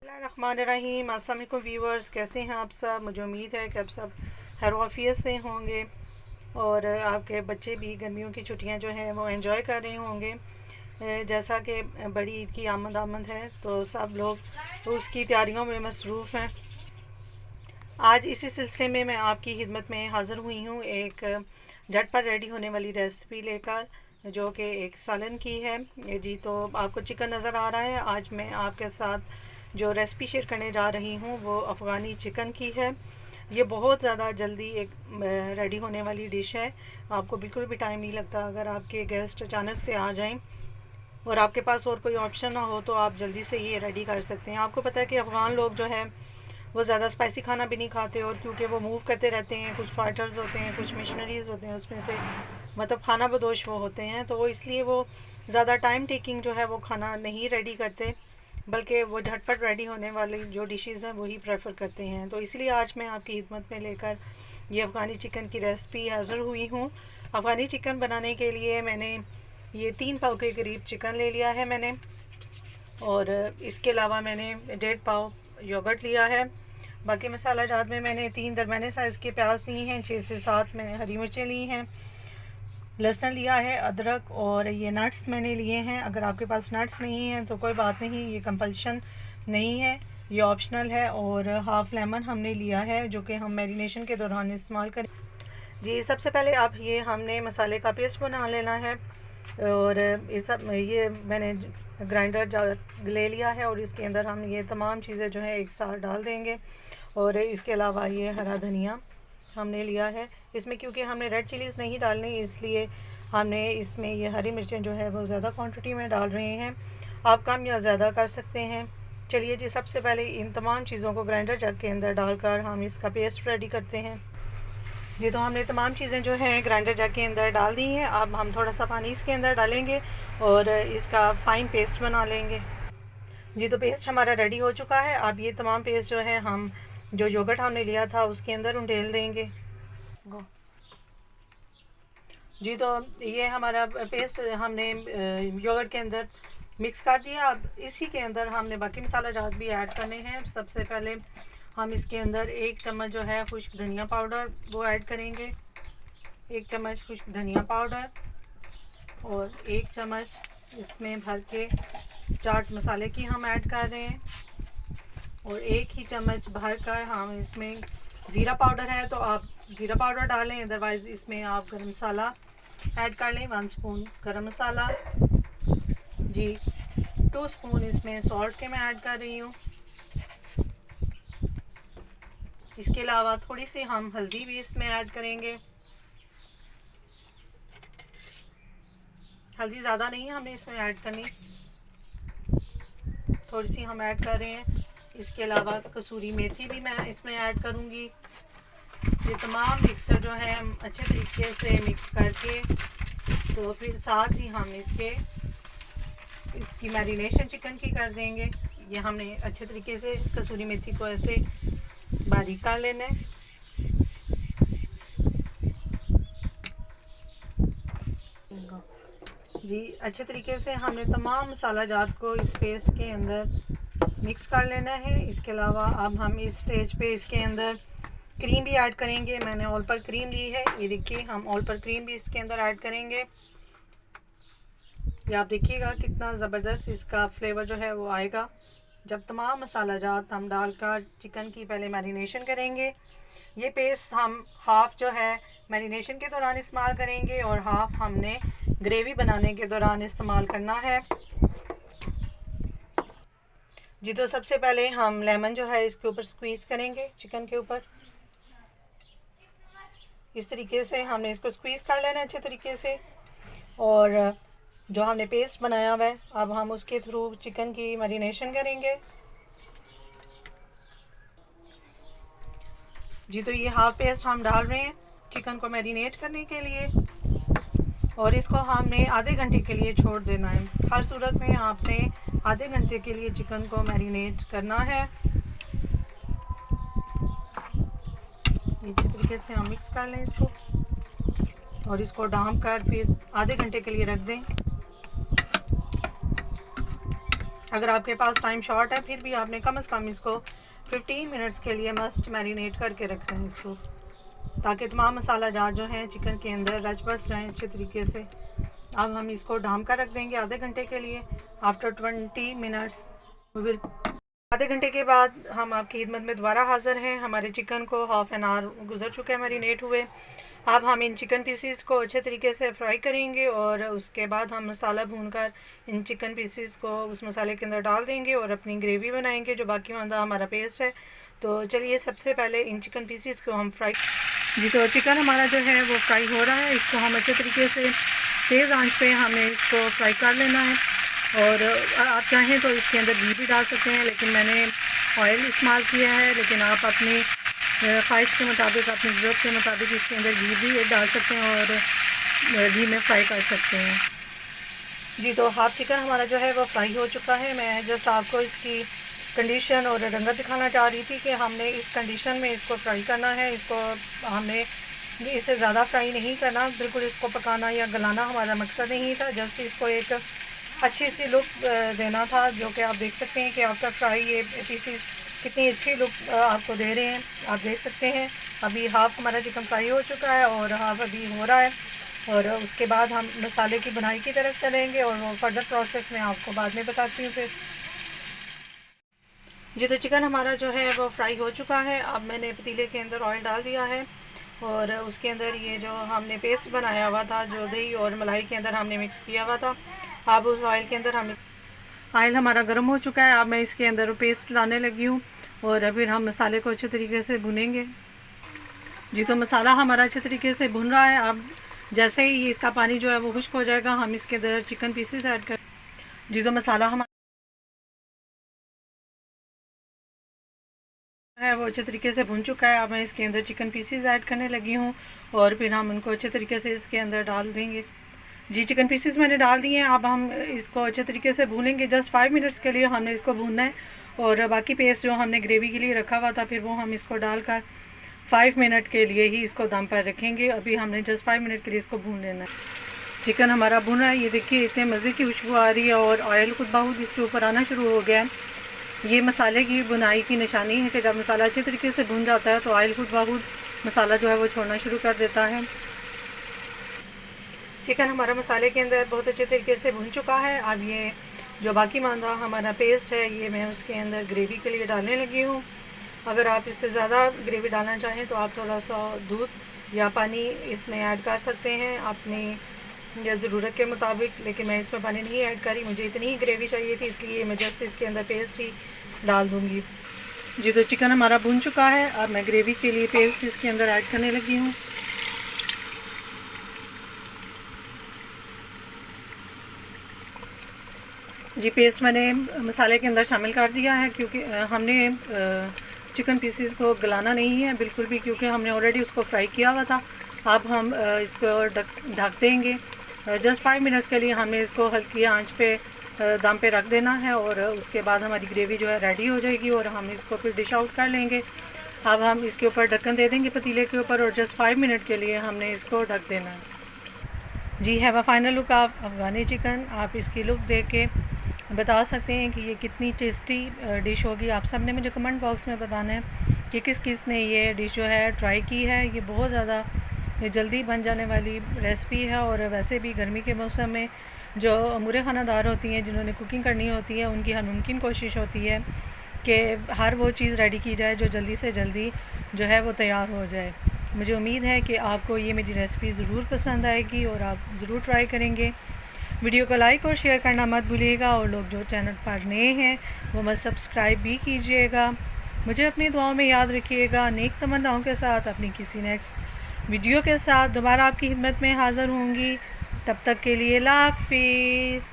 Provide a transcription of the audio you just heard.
बिस्मिल्लाहिर्रहमानिर्रहीम। अस्सलाम वालेकुम व्यूअर्स, कैसे हैं आप सब। मुझे उम्मीद है कि आप सब खैरियत से होंगे और आपके बच्चे भी गर्मियों की छुट्टियां जो हैं वो एंजॉय कर रहे होंगे। जैसा कि बड़ी ईद की आमद है तो सब लोग उसकी तैयारियों में मसरूफ़ हैं। आज इसी सिलसिले में मैं आपकी खिदमत में हाज़िर हुई हूँ एक झटपट रेडी होने वाली रेसिपी लेकर, जो कि एक सालन की है जी। तो आपको चिकन नज़र आ रहा है। आज मैं आपके साथ जो रेसिपी शेयर करने जा रही हूँ वो अफ़गानी चिकन की है। ये बहुत ज़्यादा जल्दी एक रेडी होने वाली डिश है। आपको बिल्कुल भी टाइम नहीं लगता। अगर आपके गेस्ट अचानक से आ जाएं और आपके पास और कोई ऑप्शन ना हो तो आप जल्दी से ये रेडी कर सकते हैं। आपको पता है कि अफ़गान लोग जो है वो ज़्यादा स्पाइसी खाना भी नहीं खाते, और क्योंकि वो मूव करते रहते हैं, कुछ फाइटर्स होते हैं, कुछ मिशनरीज़ होते हैं, उसमें से मतलब खाना बदोश वो होते हैं, तो वो इसलिए वो ज़्यादा टाइम टेकिंग जो है वो खाना नहीं रेडी करते, बल्कि वो झटपट रेडी होने वाली जो डिशेज़ हैं वही प्रेफर करते हैं। तो इसलिए आज मैं आपकी खिदमत में लेकर ये अफ़गानी चिकन की रेसिपी हाज़िर हुई हूँ। अफ़गानी चिकन बनाने के लिए मैंने ये 3 पाव के करीब चिकन ले लिया है मैंने, और इसके अलावा मैंने 1.5 पाव योगर्ट लिया है। बाकी मसाला जात में मैंने 3 दरमियाने साइज़ के प्याज लिए हैं, 6 से 7 मैंने हरी मिर्चें ली हैं, लहसुन लिया है, अदरक, और ये नट्स मैंने लिए हैं। अगर आपके पास नट्स नहीं हैं तो कोई बात नहीं, ये कंपल्शन नहीं है, ये ऑप्शनल है। और हाफ़ लेमन हमने लिया है जो कि हम मैरिनेशन के दौरान इस्तेमाल करें जी। सबसे पहले आप ये हमने मसाले का पेस्ट बना लेना है, और ये मैंने ग्राइंडर जार ले लिया है और इसके अंदर हम ये तमाम चीज़ें जो है एक साथ डाल देंगे। और इसके अलावा ये हरा धनिया हमने लिया है। इसमें क्योंकि हमने रेड चिलीज़ नहीं डालनी, इसलिए हमने इसमें ये हरी मिर्चें जो है वो ज़्यादा क्वांटिटी में डाल रहे हैं। आप कम या ज़्यादा कर सकते हैं। चलिए जी, सबसे पहले इन तमाम चीज़ों को ग्राइंडर जार के अंदर डालकर हम इसका पेस्ट रेडी करते हैं। ये तो हमने तमाम चीज़ें जो हैं ग्राइंडर जार के अंदर डाल दी हैं। अब हम थोड़ा सा पानी इसके अंदर डालेंगे और इसका फ़ाइन पेस्ट बना लेंगे जी। तो पेस्ट हमारा रेडी हो चुका है। अब ये तमाम पेस्ट जो है हम जो योगर्ट हमने लिया था उसके अंदर उंडेल देंगे जी। तो ये हमारा पेस्ट हमने योगर्ट के अंदर मिक्स कर दिया। अब इसी के अंदर हमने बाकी मसाला जात भी ऐड करने हैं। सबसे पहले हम इसके अंदर 1 चम्मच जो है खुश्क धनिया पाउडर वो ऐड करेंगे, 1 चम्मच खुश्क धनिया पाउडर, और 1 चम्मच इसमें भर के चाट मसाले की हम ऐड कर रहे हैं, और 1 ही चम्मच भर कर हम इसमें ज़ीरा पाउडर है तो आप ज़ीरा पाउडर डालें, अदरवाइज़ इसमें आप गरम मसाला ऐड कर लें, 1 स्पून गरम मसाला जी। 2 स्पून इसमें सॉल्ट के मैं ऐड कर रही हूँ। इसके अलावा थोड़ी सी हम हल्दी भी इसमें ऐड करेंगे। हल्दी ज़्यादा नहीं है हमने इसमें ऐड करनी, थोड़ी सी हम ऐड कर रहे हैं। इसके अलावा कसूरी मेथी भी मैं इसमें ऐड करूँगी। ये तमाम मिक्सचर जो है हम अच्छे तरीके से मिक्स करके, तो फिर साथ ही हम इसकी मैरिनेशन चिकन की कर देंगे। ये हमने अच्छे तरीके से कसूरी मेथी को ऐसे बारीक कर लेना है जी। अच्छे तरीके से हमने तमाम मसाला जात को इस पेस्ट के अंदर मिक्स कर लेना है। इसके अलावा अब हम इस स्टेज पे इसके अंदर क्रीम भी ऐड करेंगे। मैंने ऑल पर क्रीम ली है, ये देखिए हम ऑल पर क्रीम भी इसके अंदर ऐड करेंगे। ये आप देखिएगा कितना ज़बरदस्त इसका फ्लेवर जो है वो आएगा जब तमाम मसाला जात हम डालकर चिकन की पहले मैरिनेशन करेंगे। ये पेस्ट हम हाफ़ जो है मैरिनेशन के दौरान इस्तेमाल करेंगे और हाफ़ हमने ग्रेवी बनाने के दौरान इस्तेमाल करना है जी। तो सबसे पहले हम लेमन जो है इसके ऊपर स्क्वीज़ करेंगे, चिकन के ऊपर इस तरीके से हमने इसको स्क्वीज़ कर लेना है अच्छे तरीके से। और जो हमने पेस्ट बनाया हुआ है अब हम उसके थ्रू चिकन की मैरिनेशन करेंगे जी। तो ये हाफ पेस्ट हम डाल रहे हैं चिकन को मैरिनेट करने के लिए, और इसको हमने आधे घंटे के लिए छोड़ देना है। हर सूरत में आपने आधे घंटे के लिए चिकन को मैरिनेट करना है। अच्छे तरीके से हम मिक्स कर लें इसको और इसको ढाँप कर फिर आधे घंटे के लिए रख दें। अगर आपके पास टाइम शॉर्ट है फिर भी आपने कम से कम इसको 15 मिनट्स के लिए मस्ट मैरिनेट करके रखना है इसको, ताकि तमाम मसाला जात जो हैं चिकन के अंदर रच बस रहें अच्छे तरीके से। अब हम इसको ढाम कर रख देंगे आधे घंटे के लिए। आफ्टर 20 मिनट्स विल, आधे घंटे के बाद हम आपकी खिदमत में दोबारा हाज़िर हैं। हमारे चिकन को हाफ़ एन आवर गुजर चुका है मैरिनेट हुए। अब हम इन चिकन पीसीस को अच्छे तरीके से फ्राई करेंगे और उसके बाद हम मसाला भूनकर इन चिकन पीसीस को उस मसाले के अंदर डाल देंगे और अपनी ग्रेवी बनाएंगे जो बाकी वाला हमारा पेस्ट है। तो चलिए सबसे पहले इन चिकन पीसीस को हम फ्राई। जी तो चिकन हमारा जो है वो फ्राई हो रहा है। इसको हम अच्छे तरीके से तेज़ आंच पे हमें इसको फ्राई कर लेना है। और आप चाहें तो इसके अंदर घी भी डाल सकते हैं, लेकिन मैंने ऑयल इस्तेमाल किया है। लेकिन आप अपनी ख्वाहिश के मुताबिक, अपनी ज़रूरत के मुताबिक इसके अंदर घी भी डाल सकते हैं और घी में फ्राई कर सकते हैं। जी तो हाफ चिकन हमारा जो है वो फ्राई हो चुका है। मैं जस्ट आपको इसकी कंडीशन और रंगत दिखाना चाह रही थी कि हमने इस कंडीशन में इसको फ्राई करना है। इसको हमने इससे ज़्यादा फ्राई नहीं करना, बिल्कुल इसको पकाना या गलाना हमारा मकसद नहीं था। जस्ट इसको एक अच्छी सी लुक देना था, जो कि आप देख सकते हैं कि आफ्टर फ्राई ये पीसीस कितनी अच्छी लुक आपको दे रहे हैं। आप देख सकते हैं अभी हाफ़ हमारा चिकन फ्राई हो चुका है और हाफ़ अभी हो रहा है। और उसके बाद हम मसाले की बुनाई की तरफ चलेंगे और वो फर्दर प्रोसेस में आपको बाद में बताती हूँ फिर। जी तो चिकन हमारा जो है वो फ्राई हो चुका है। अब मैंने पतीले के अंदर ऑयल डाल दिया है और उसके अंदर ये जो हमने पेस्ट बनाया हुआ था, जो दही और मलाई के अंदर हमने मिक्स किया हुआ था, अब उस ऑयल के अंदर हम, ऑयल हमारा गर्म हो चुका है। अब मैं इसके अंदर पेस्ट डालने लगी हूँ और फिर हम मसाले को अच्छे तरीके से भुनेंगे। जी तो मसाला हमारा अच्छे तरीके से भुन रहा है। अब जैसे ही इसका पानी जो है वो खुश्क हो जाएगा, हम इसके अंदर चिकन पीसेस ऐड कर। जी तो मसाला हमारा है वो अच्छे तरीके से भुन चुका है। अब मैं इसके अंदर चिकन पीसेस ऐड करने लगी हूँ और फिर हम उनको अच्छे तरीके से इसके अंदर डाल देंगे। जी चिकन पीसेस मैंने डाल दिए हैं। अब हम इसको अच्छे तरीके से भूनेंगे। जस्ट 5 मिनट्स के लिए हमने इसको भूनना है और बाकी पेस्ट जो हमने ग्रेवी के लिए रखा हुआ था फिर वो हम इसको डालकर 5 मिनट के लिए ही इसको दम पर रखेंगे। अभी हमने जस्ट 5 मिनट के लिए इसको भून लेना है। चिकन हमारा भुन रहा है। ये देखिए इतने मज़े की खुशबू आ रही है और ऑयल खुद ब खुद इसके ऊपर आना शुरू हो गया है। ये मसाले की बुनाई की निशानी है कि जब मसाला अच्छे तरीके से भुन जाता है तो ऑयल खुद ब खुद मसाला जो है वो छोड़ना शुरू कर देता है। चिकन हमारा मसाले के अंदर बहुत अच्छे तरीके से भुन चुका है। अब ये जो बाकी मांदा हमारा पेस्ट है ये मैं उसके अंदर ग्रेवी के लिए डालने लगी हूँ। अगर आप इससे ज़्यादा ग्रेवी डालना चाहें तो आप थोड़ा सा दूध या पानी इसमें ऐड कर सकते हैं अपनी या ज़रूरत के मुताबिक, लेकिन मैं इसमें पानी नहीं ऐड करी। मुझे इतनी ही ग्रेवी चाहिए थी, इसलिए मैं जस्ट इसके अंदर पेस्ट ही डाल दूँगी। जी तो चिकन हमारा भुन चुका है। अब मैं ग्रेवी के लिए पेस्ट इसके अंदर ऐड करने लगी हूँ। जी पेस्ट मैंने मसाले के अंदर शामिल कर दिया है, क्योंकि हमने चिकन पीसेस को गलाना नहीं है बिल्कुल भी, क्योंकि हमने ऑलरेडी उसको फ्राई किया हुआ था। अब हम इसको ढक देंगे। जस्ट 5 मिनट्स के लिए हमें इसको हल्की आंच पे दम पे रख देना है और उसके बाद हमारी ग्रेवी जो है रेडी हो जाएगी और हम इसको फिर डिश आउट कर लेंगे। अब हम इसके ऊपर ढक्कन दे देंगे पतीले के ऊपर और जस्ट 5 मिनट के लिए हमने इसको ढक देना है। जी have a final look of Afghani chicken. आप इसकी लुक देख के बता सकते हैं कि ये कितनी टेस्टी डिश होगी। आप सब ने मुझे कमेंट बॉक्स में बताना है कि किस किस ने ये डिश जो है ट्राई की है। ये बहुत ज़्यादा जल्दी बन जाने वाली रेसिपी है और वैसे भी गर्मी के मौसम में जो अमूरे खानादार होती हैं जिन्होंने कुकिंग करनी होती है उनकी हर मुमकिन कोशिश होती है कि हर वो चीज़ रेडी की जाए जो जल्दी से जल्दी जो है वो तैयार हो जाए। मुझे उम्मीद है कि आपको ये मेरी रेसिपी ज़रूर पसंद आएगी और आप ज़रूर ट्राई करेंगे। वीडियो को लाइक और शेयर करना मत भूलिएगा और लोग जो चैनल पर नए हैं वो मत सब्सक्राइब भी कीजिएगा। मुझे अपनी दुआओं में याद रखिएगा। नेक तमन्नाओं के साथ अपनी किसी नेक्स्ट वीडियो के साथ दोबारा आपकी खिदमत में हाज़िर होंगी। तब तक के लिए अल्लाह हाफ़िज़।